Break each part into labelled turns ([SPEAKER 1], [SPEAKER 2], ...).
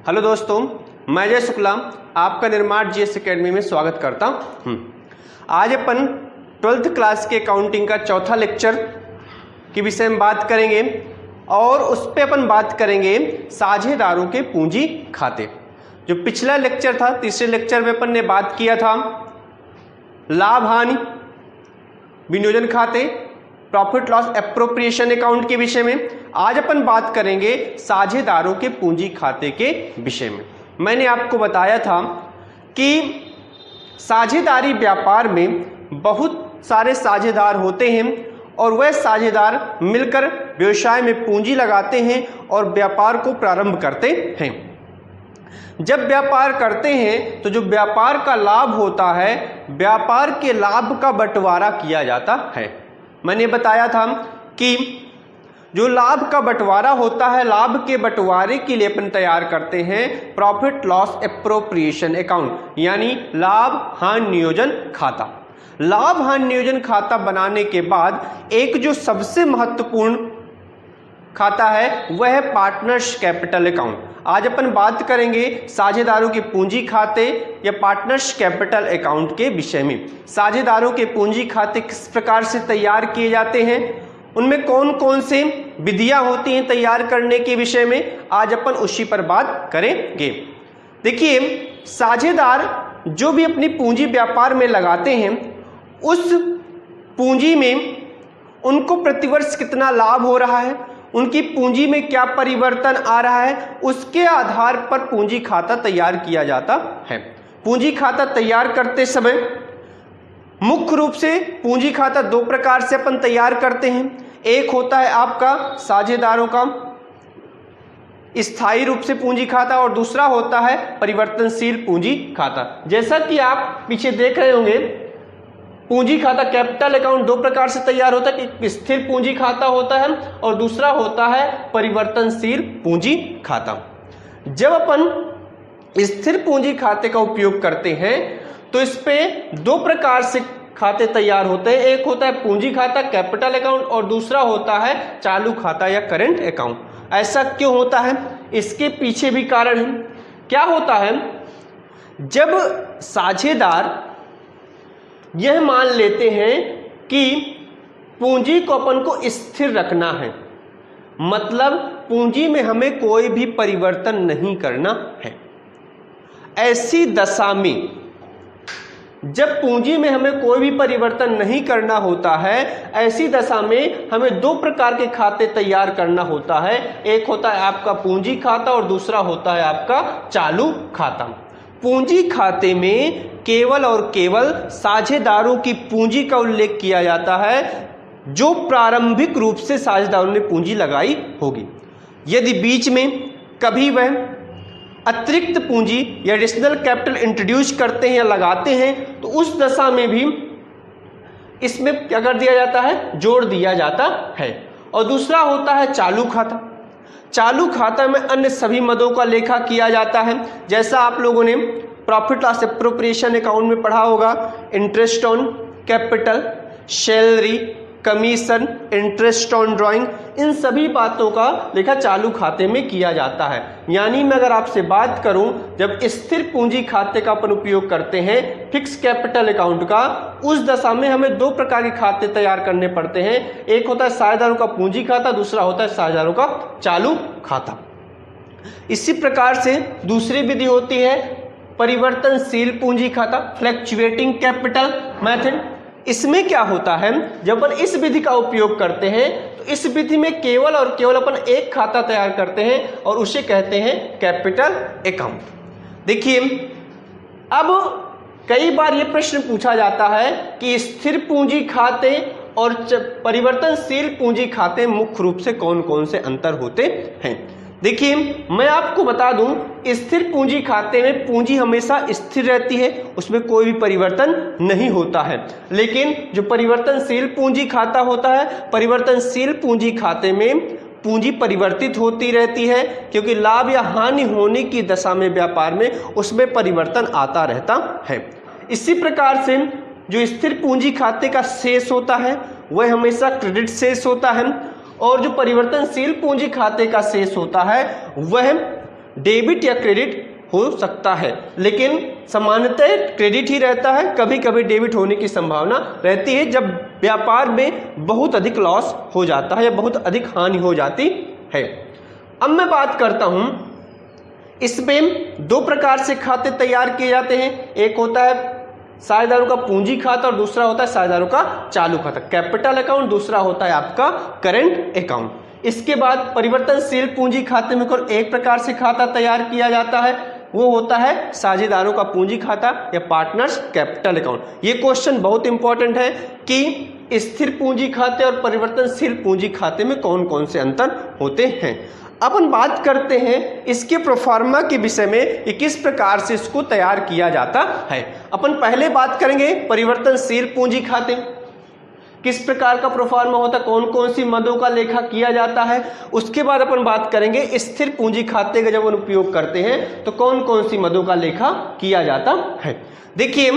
[SPEAKER 1] Hello दोस्तों, मैं जय शुक्ला आपका निर्माण जीएस एकेडमी में स्वागत करता हूँ। आज अपन 12th क्लास के अकाउंटिंग का चौथा लेक्चर के विषय में बात करेंगे और उस पर अपन बात करेंगे साझेदारों के पूंजी खाते। जो पिछला लेक्चर था, तीसरे लेक्चर में अपन ने बात किया था लाभ हानि विनियोजन खाते, प्रॉफिट लॉस एप्रोप्रिएशन अकाउंट के विषय में। आज अपन बात करेंगे साझेदारों के पूंजी खाते के विषय में। मैंने आपको बताया था कि साझेदारी व्यापार में बहुत सारे साझेदार होते हैं और वह साझेदार मिलकर व्यवसाय में पूंजी लगाते हैं और व्यापार को प्रारंभ करते हैं। जब व्यापार करते हैं तो जो व्यापार का लाभ होता है, व्यापार के लाभ का बंटवारा किया जाता है। मैंने बताया था कि जो लाभ का बंटवारा होता है, लाभ के बंटवारे के लिए अपन तैयार करते हैं प्रॉफिट लॉस एप्रोप्रिएशन अकाउंट, यानी लाभ हानि नियोजन खाता। लाभ हानि नियोजन खाता बनाने के बाद एक जो सबसे महत्वपूर्ण खाता है वह है पार्टनर्स कैपिटल अकाउंट। आज अपन बात करेंगे साझेदारों के पूंजी खाते या पार्टनर्स कैपिटल अकाउंट के विषय में। साझेदारों के पूंजी खाते किस प्रकार से तैयार किए जाते हैं, उनमें कौन कौन से विधियां होती हैं तैयार करने के विषय में, आज अपन उसी पर बात करेंगे। देखिए, साझेदार जो भी अपनी पूंजी व्यापार में लगाते हैं, उस पूंजी में उनको प्रतिवर्ष कितना लाभ हो रहा है, उनकी पूंजी में क्या परिवर्तन आ रहा है, उसके आधार पर पूंजी खाता तैयार किया जाता है। पूंजी खाता तैयार करते समय मुख्य रूप से पूंजी खाता दो प्रकार से अपन तैयार करते हैं। एक होता है आपका साझेदारों का स्थायी रूप से पूंजी खाता और दूसरा होता है परिवर्तनशील पूंजी खाता। जैसा कि आप पीछे देख रहे होंगे, पूंजी खाता कैपिटल अकाउंट दो प्रकार से तैयार होता है। एक स्थिर पूंजी खाता होता है और दूसरा होता है परिवर्तनशील पूंजी खाता। जब अपन स्थिर पूंजी खाते का उपयोग करते हैं तो इस पे दो प्रकार से खाते तैयार होते हैं। एक होता है पूंजी खाता कैपिटल अकाउंट और दूसरा होता है चालू खाता या करेंट अकाउंट। ऐसा क्यों होता है, इसके पीछे भी कारण है। क्या होता है, जब साझेदार यह मान लेते हैं कि पूंजी को अपन को स्थिर रखना है, मतलब पूंजी में हमें कोई भी परिवर्तन नहीं करना है, ऐसी दशा में जब पूंजी में हमें कोई भी परिवर्तन नहीं करना होता है, ऐसी दशा में हमें दो प्रकार के खाते तैयार करना होता है। एक होता है आपका पूंजी खाता और दूसरा होता है आपका चालू खाता। पूंजी खाते में केवल और केवल साझेदारों की पूंजी का उल्लेख किया जाता है जो प्रारंभिक रूप से साझेदारों ने पूंजी लगाई होगी। यदि बीच में कभी वह अतिरिक्त पूंजी या एडिशनल कैपिटल इंट्रोड्यूस करते हैं या लगाते हैं तो उस दशा में भी इसमें क्या कर दिया जाता है, जोड़ दिया जाता है। और दूसरा होता है चालू खाता। चालू खाता में अन्य सभी मदों का लेखा किया जाता है। जैसा आप लोगों ने प्रॉफिट लॉस एप्रोप्रिएशन अकाउंट में पढ़ा होगा, interest on capital, salary, commission, interest on drawing, इन सभी बातों का लेखा चालू खाते में किया जाता है। यानी मैं अगर आपसे बात करूं, जब स्थिर पूंजी खाते का अपन उपयोग करते हैं फिक्स कैपिटल अकाउंट का, उस दशा में हमें दो प्रकार के खाते तैयार करने पड़ते हैं। एक होता है साझेदारों का पूंजी खाता, दूसरा होता है साझेदारों का चालू खाता। इसी प्रकार से दूसरी विधि होती है परिवर्तनशील पूंजी खाता, फ्लैक्चुएटिंग कैपिटल मेथड। इसमें क्या होता है, जब अपन इस विधि का उपयोग करते हैं तो इस विधि में केवल और केवल अपन एक खाता तैयार करते हैं और उसे कहते हैं कैपिटल अकाउंट। देखिए, अब कई बार यह प्रश्न पूछा जाता है कि स्थिर पूंजी खाते और परिवर्तनशील पूंजी खाते मुख्य रूप से कौन कौन से अंतर होते हैं। देखिए, मैं आपको बता दूं, स्थिर पूंजी खाते में पूंजी हमेशा स्थिर रहती है, उसमें कोई भी परिवर्तन नहीं होता है। लेकिन जो परिवर्तनशील पूंजी खाता होता है, परिवर्तनशील पूंजी खाते में पूंजी परिवर्तित होती रहती है, क्योंकि लाभ या हानि होने की दशा में व्यापार में उसमें परिवर्तन आता रहता है। इसी प्रकार से जो स्थिर पूंजी खाते का शेष होता है वह हमेशा क्रेडिट शेष होता है और जो परिवर्तनशील पूंजी खाते का शेष होता है वह डेबिट या क्रेडिट हो सकता है, लेकिन सामान्यतः क्रेडिट ही रहता है। कभी कभी डेबिट होने की संभावना रहती है जब व्यापार में बहुत अधिक लॉस हो जाता है या बहुत अधिक हानि हो जाती है। अब मैं बात करता हूं, इसमें दो प्रकार से खाते तैयार किए जाते हैं। एक होता है साझेदारों का पूंजी खाता और दूसरा होता है साझेदारों का चालू खाता, कैपिटल अकाउंट। दूसरा होता है आपका करंट अकाउंट। इसके बाद परिवर्तनशील पूंजी खाते में केवल एक प्रकार से खाता तैयार किया जाता है, वो होता है साझेदारों का पूंजी खाता या पार्टनर्स कैपिटल अकाउंट। ये क्वेश्चन बहुत इंपॉर्टेंट है कि स्थिर पूंजी खाते और परिवर्तनशील पूंजी खाते में कौन कौन से अंतर होते हैं। अपन बात करते हैं इसके प्रोफार्मा के विषय में कि किस प्रकार से इसको तैयार किया जाता है। अपन पहले बात करेंगे परिवर्तनशील पूंजी खाते, किस प्रकार का प्रोफार्मा होता है, कौन कौन सी मदों का लेखा किया जाता है। उसके बाद अपन बात करेंगे स्थिर पूंजी खाते का जब हम उपयोग करते हैं तो कौन कौन सी मदों का लेखा किया जाता है। देखिए,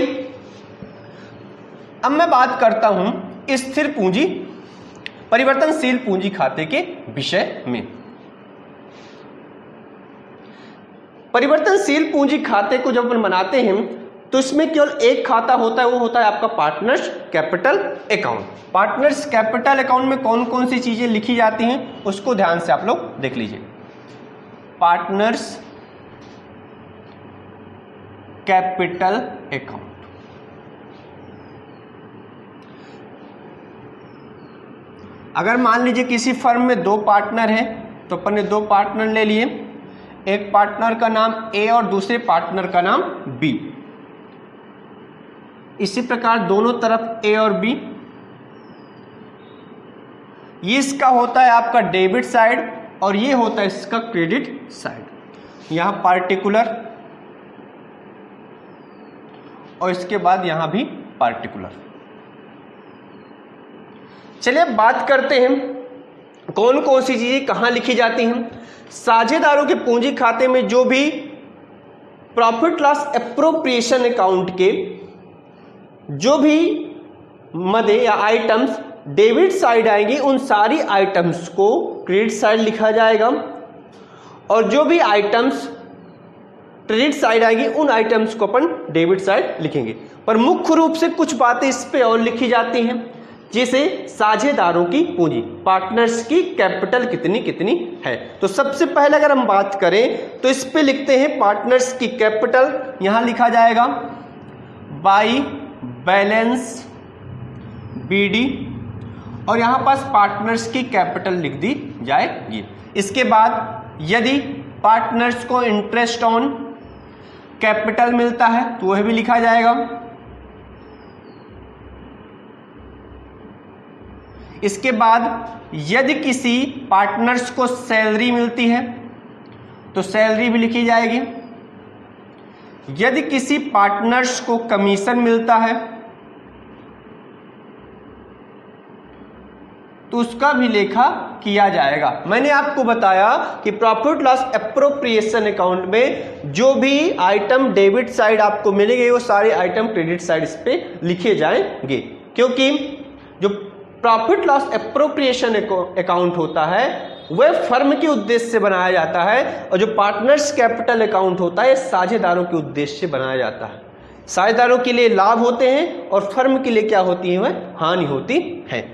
[SPEAKER 1] अब मैं बात करता हूं स्थिर पूंजी परिवर्तनशील पूंजी खाते के विषय में। परिवर्तनशील पूंजी खाते को जब अपन बनाते हैं तो इसमें केवल एक खाता होता है, वो होता है आपका partners capital account. Partners capital account में कौन कौन सी चीजें लिखी जाती हैं उसको ध्यान से आप लोग देख लीजिए। पार्टनर्स कैपिटल अकाउंट, अगर मान लीजिए किसी फर्म में दो पार्टनर हैं तो अपन ने दो पार्टनर ले लिए, एक पार्टनर का नाम ए और दूसरे पार्टनर का नाम बी। इसी प्रकार दोनों तरफ ए और बी। ये इसका होता है आपका डेबिट साइड और ये होता है इसका क्रेडिट साइड। यहां पार्टिकुलर और इसके बाद यहां भी पार्टिकुलर। चलिए अब बात करते हैं कौन कौन सी चीजें कहां लिखी जाती हैं। साझेदारों के पूंजी खाते में जो भी प्रॉफिट लॉस एप्रोप्रिएशन अकाउंट के जो भी मदे या आइटम्स डेबिट साइड आएंगी उन सारी आइटम्स को क्रेडिट साइड लिखा जाएगा, और जो भी आइटम्स क्रेडिट साइड आएगी उन आइटम्स को अपन डेबिट साइड लिखेंगे। पर मुख्य रूप से कुछ बातें इस पे और लिखी जाती हैं, जैसे साझेदारों की पूंजी, पार्टनर्स की कैपिटल कितनी कितनी है। तो सबसे पहले अगर हम बात करें तो इस पे लिखते हैं पार्टनर्स की कैपिटल, यहां लिखा जाएगा बाई बैलेंस बीडी, और यहां पास पार्टनर्स की कैपिटल लिख दी जाएगी। इसके बाद यदि पार्टनर्स को इंटरेस्ट ऑन कैपिटल मिलता है तो वह भी लिखा जाएगा। इसके बाद यदि किसी पार्टनर्स को सैलरी मिलती है तो सैलरी भी लिखी जाएगी। यदि किसी पार्टनर्स को कमीशन मिलता है तो उसका भी लेखा किया जाएगा। मैंने आपको बताया कि प्रॉफिट लॉस एप्रोप्रिएशन अकाउंट में जो भी आइटम डेबिट साइड आपको मिलेंगे वो सारे आइटम क्रेडिट साइड इस पे लिखे जाएंगे, क्योंकि जो प्रॉफिट लॉस एप्रोप्रिएशन अकाउंट होता है वह फर्म के उद्देश्य से बनाया जाता है, और जो पार्टनर्स कैपिटल अकाउंट होता है साझेदारों के उद्देश्य से बनाया जाता है। साझेदारों के लिए लाभ होते हैं और फर्म के लिए क्या होती है, वह हानि होती है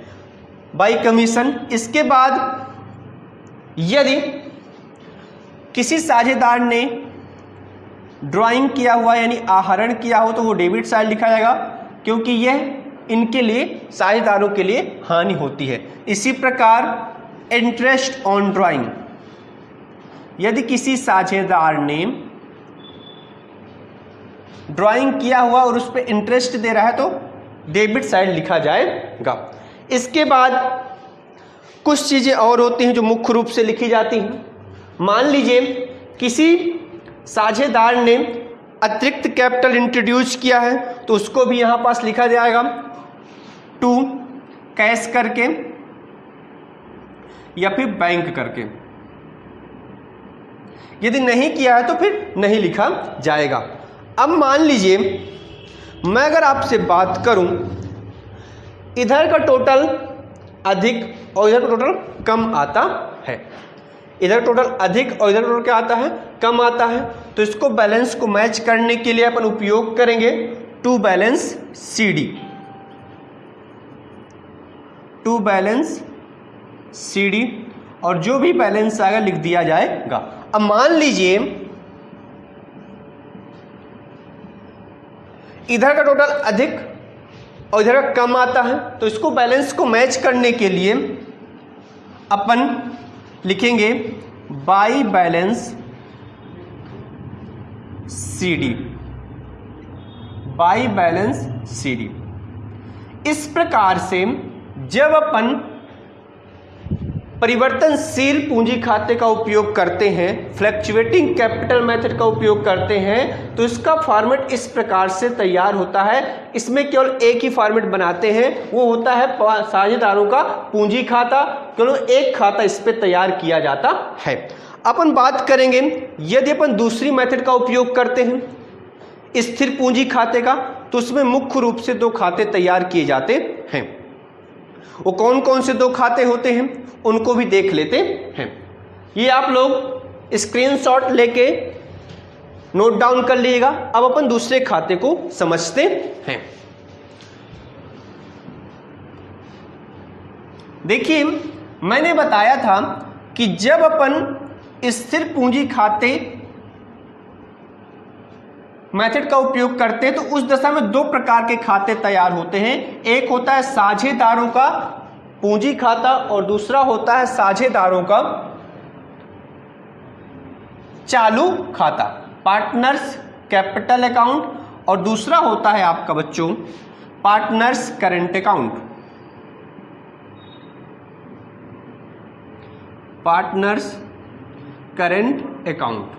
[SPEAKER 1] बाई कमीशन। इसके बाद यदि किसी साझेदार ने ड्राइंग किया हुआ यानी आहरण किया हो तो वो डेबिट साइड लिखा जाएगा, क्योंकि यह इनके लिए साझेदारों के लिए हानि होती है। इसी प्रकार इंटरेस्ट ऑन ड्राइंग, यदि किसी साझेदार ने ड्राइंग किया हुआ और उस पर इंटरेस्ट दे रहा है तो डेबिट साइड लिखा जाएगा। इसके बाद कुछ चीजें और होती हैं जो मुख्य रूप से लिखी जाती हैं। मान लीजिए किसी साझेदार ने अतिरिक्त कैपिटल इंट्रोड्यूस किया है तो उसको भी यहां पास लिखा जाएगा टू कैश करके या फिर बैंक करके। यदि नहीं किया है तो फिर नहीं लिखा जाएगा। अब मान लीजिए मैं अगर आपसे बात करूं इधर का टोटल अधिक और इधर का टोटल कम आता है, इधर टोटल अधिक और इधर टोटल क्या आता है, कम आता है। तो इसको बैलेंस को मैच करने के लिए अपन उपयोग करेंगे to balance CD, to balance CD, और जो भी बैलेंस आएगा लिख दिया जाएगा। अब मान लीजिए इधर का टोटल अधिक और इधर का कम आता है, तो इसको बैलेंस को मैच करने के लिए अपन लिखेंगे by balance CD, by balance CD। इस प्रकार से जब अपन परिवर्तनशील पूंजी खाते का उपयोग करते हैं, फ्लक्चुएटिंग कैपिटल मेथड का उपयोग करते हैं, तो इसका फॉर्मेट इस प्रकार से तैयार होता है। इसमें केवल एक ही फॉर्मेट बनाते हैं, वो होता है साझेदारों का पूंजी खाता। केवल एक खाता इस पे तैयार किया जाता है। अपन बात करेंगे यदि अपन दूसरी मेथड का उपयोग करते हैं स्थिर पूंजी खाते का, तो उसमें मुख्य रूप से दो खाते तैयार किए जाते हैं। वो कौन कौन से दो खाते होते हैं उनको भी देख लेते हैं। ये आप लोग स्क्रीनशॉट लेके नोट डाउन कर लीजिएगा। अब अपन दूसरे खाते को समझते हैं। देखिए, मैंने बताया था कि जब अपन स्थिर पूंजी खाते मेथड का उपयोग करते हैं तो उस दशा में दो प्रकार के खाते तैयार होते हैं। एक होता है साझेदारों का पूंजी खाता और दूसरा होता है साझेदारों का चालू खाता, पार्टनर्स कैपिटल अकाउंट, और दूसरा होता है आपका बच्चों partners current account, partners current account.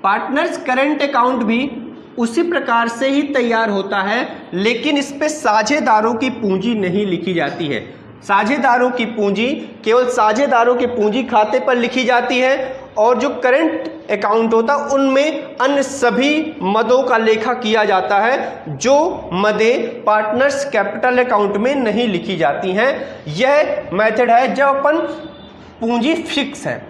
[SPEAKER 1] Partners current account भी उसी प्रकार से ही तैयार होता है, लेकिन इस पे साझेदारों की पूंजी नहीं लिखी जाती है। साझेदारों की पूंजी केवल साझेदारों के पूंजी खाते पर लिखी जाती है, और जो करंट अकाउंट होता है उनमें अन्य सभी मदों का लेखा किया जाता है, जो मदें पार्टनर्स कैपिटल अकाउंट में नहीं लिखी जाती हैं। यह मेथड है जब अपन पूंजी फिक्स है,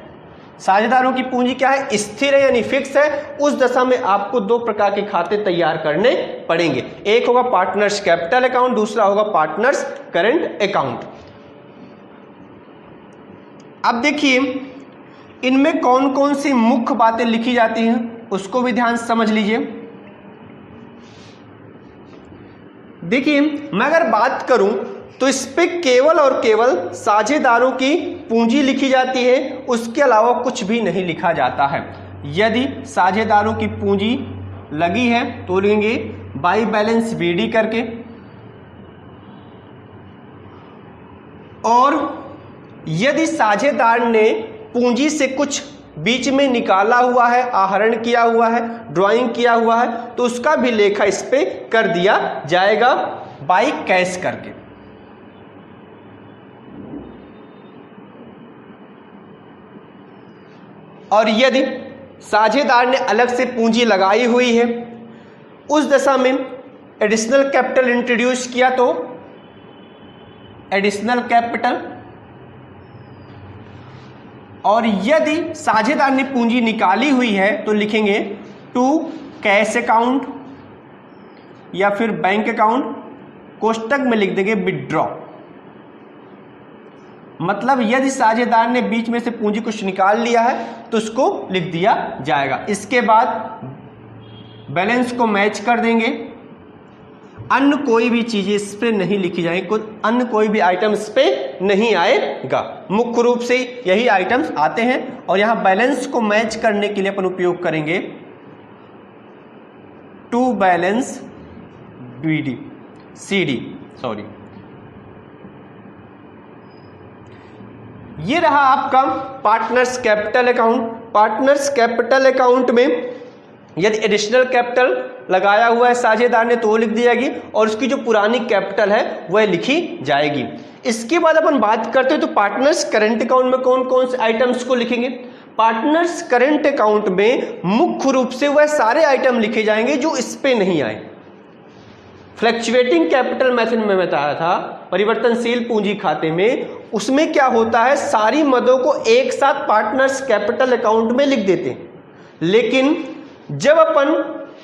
[SPEAKER 1] साझेदारों की पूंजी क्या है, स्थिर है यानी फिक्स है। उस दशा में आपको दो प्रकार के खाते तैयार करने पड़ेंगे। एक होगा पार्टनर्स कैपिटल अकाउंट, दूसरा होगा पार्टनर्स करंट अकाउंट। अब देखिए इनमें कौन कौन सी मुख्य बातें लिखी जाती हैं उसको भी ध्यान से समझ लीजिए। देखिए, मैं अगर बात करूं तो इस पे केवल और केवल साझेदारों की पूंजी लिखी जाती है, उसके अलावा कुछ भी नहीं लिखा जाता है। यदि साझेदारों की पूंजी लगी है तो लिखेंगे बाई बैलेंस BD करके, और यदि साझेदार ने पूंजी से कुछ बीच में निकाला हुआ है, आहरण किया हुआ है, ड्राइंग किया हुआ है, तो उसका भी लेखा इस पे कर दिया जाएगा बाई कैश करके। और यदि साझेदार ने अलग से पूंजी लगाई हुई है, उस दशा में एडिशनल कैपिटल इंट्रोड्यूस किया तो एडिशनल कैपिटल, और यदि साझेदार ने पूंजी निकाली हुई है तो लिखेंगे टू कैश अकाउंट या फिर बैंक अकाउंट, कोष्टक में लिख देंगे विड्रॉ। मतलब यदि साझेदार ने बीच में से पूंजी कुछ निकाल लिया है तो उसको लिख दिया जाएगा। इसके बाद बैलेंस को मैच कर देंगे। अन्य कोई भी चीजें इस पे नहीं लिखी जाएंगी, कुछ अन्य कोई भी आइटम इस पे नहीं आएगा। मुख्य रूप से यही आइटम्स आते हैं, और यहां बैलेंस को मैच करने के लिए अपन उपयोग करेंगे टू बैलेंस CD। सॉरी, ये रहा आपका partners capital account. Partners capital account में यदि एडिशनल कैपिटल लगाया हुआ है साझेदार ने तो वो लिख दी जाएगी, और उसकी जो पुरानी कैपिटल है वह लिखी जाएगी। इसके बाद अपन बात करते हैं तो पार्टनर्स करंट अकाउंट में कौन कौन से आइटम्स को लिखेंगे। पार्टनर्स करंट अकाउंट में मुख्य रूप से वह सारे आइटम लिखे जाएंगे जो इस पे नहीं आए। फ्लैक्चुएटिंग कैपिटल मेथड में बताया था परिवर्तनशील पूंजी खाते में, उसमें क्या होता है सारी मदों को एक साथ पार्टनर्स कैपिटल अकाउंट में लिख देते हैं। लेकिन जब अपन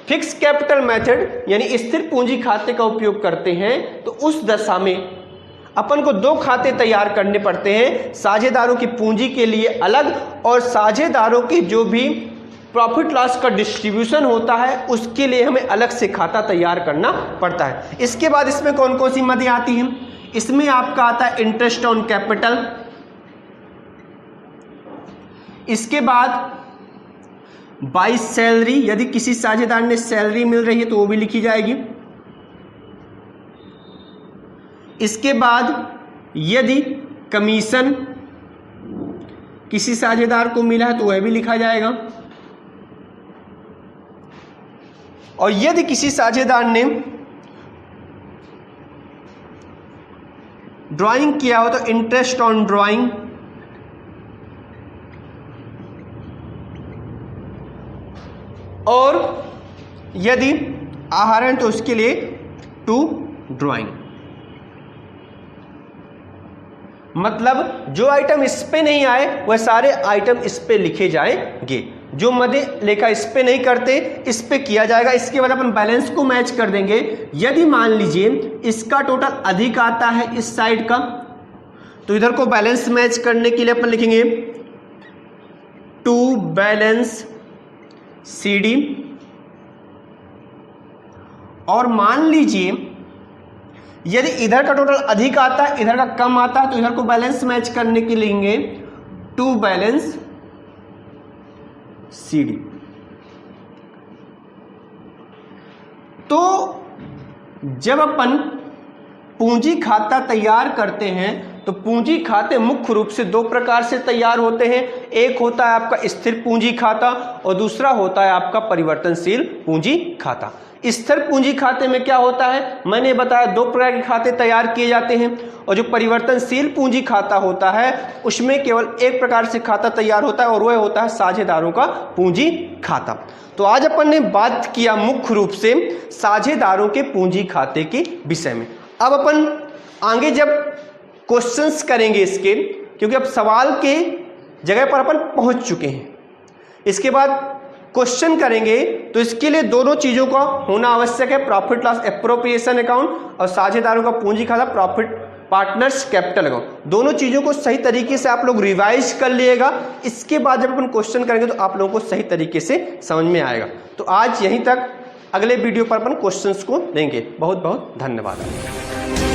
[SPEAKER 1] फिक्स कैपिटल मेथड यानी स्थिर पूंजी खाते का उपयोग करते हैं तो उस दशा में अपन को दो खाते तैयार करने पड़ते हैं, साझेदारों की पूंजी के लिए अलग और साझेदारों की जो भी प्रॉफिट लॉस का डिस्ट्रीब्यूशन होता है उसके लिए हमें अलग से खाता तैयार करना पड़ता है। इसके बाद इसमें कौन कौन सी मदें आती हैं? इसमें आपका आता है इंटरेस्ट ऑन कैपिटल, इसके बाद बाय सैलरी, यदि किसी साझेदार ने सैलरी मिल रही है तो वो भी लिखी जाएगी। इसके बाद यदि कमीशन किसी साझेदार को मिला है तो वह भी लिखा जाएगा। और यदि किसी साझेदार ने ड्राइंग किया हो तो इंटरेस्ट ऑन ड्राइंग, और यदि आहरण तो उसके लिए टू ड्राइंग। मतलब जो आइटम इस पे नहीं आए वह सारे आइटम इस पे लिखे जाएंगे, जो मदे लेखा इस पे नहीं करते इस पे किया जाएगा। इसके बाद अपन बैलेंस को मैच कर देंगे। यदि मान लीजिए इसका टोटल अधिक आता है इस साइड का, तो इधर को बैलेंस मैच करने के लिए अपन लिखेंगे टू बैलेंस CD। और मान लीजिए यदि इधर का टोटल अधिक आता है इधर का कम आता है तो इधर को बैलेंस मैच करने के लिए लेंगे टू बैलेंस CD। तो जब अपन पूंजी खाता तैयार करते हैं तो पूंजी खाते मुख्य रूप से दो प्रकार से तैयार होते हैं। एक होता है आपका स्थिर पूंजी खाता और दूसरा होता है आपका परिवर्तनशील पूंजी खाता। स्थिर पूंजी खाते में क्या होता है, मैंने बताया दो प्रकार के खाते तैयार किए जाते हैं, और जो परिवर्तनशील पूंजी खाता होता है उसमें केवल एक प्रकार से खाता तैयार होता है और वह होता है साझेदारों का पूंजी खाता। तो आज अपन ने बात किया मुख्य रूप से साझेदारों के पूंजी खाते के विषय में। अब अपन आगे जब क्वेश्चंस करेंगे इसके, क्योंकि अब सवाल के जगह पर अपन पहुंच चुके हैं, इसके बाद क्वेश्चन करेंगे तो इसके लिए दोनों चीजों का होना आवश्यक है, प्रॉफिट लॉस एप्रोप्रिएशन अकाउंट और साझेदारों का पूंजी खाता प्रॉफिट पार्टनर्स कैपिटल अकाउंट। दोनों चीजों को सही तरीके से आप लोग रिवाइज कर लिएगा। इसके बाद जब अपन क्वेश्चन करेंगे तो आप लोगों को सही तरीके से समझ में आएगा। तो आज यहीं तक, अगले वीडियो पर अपन क्वेश्चंस को लेंगे। बहुत बहुत धन्यवाद।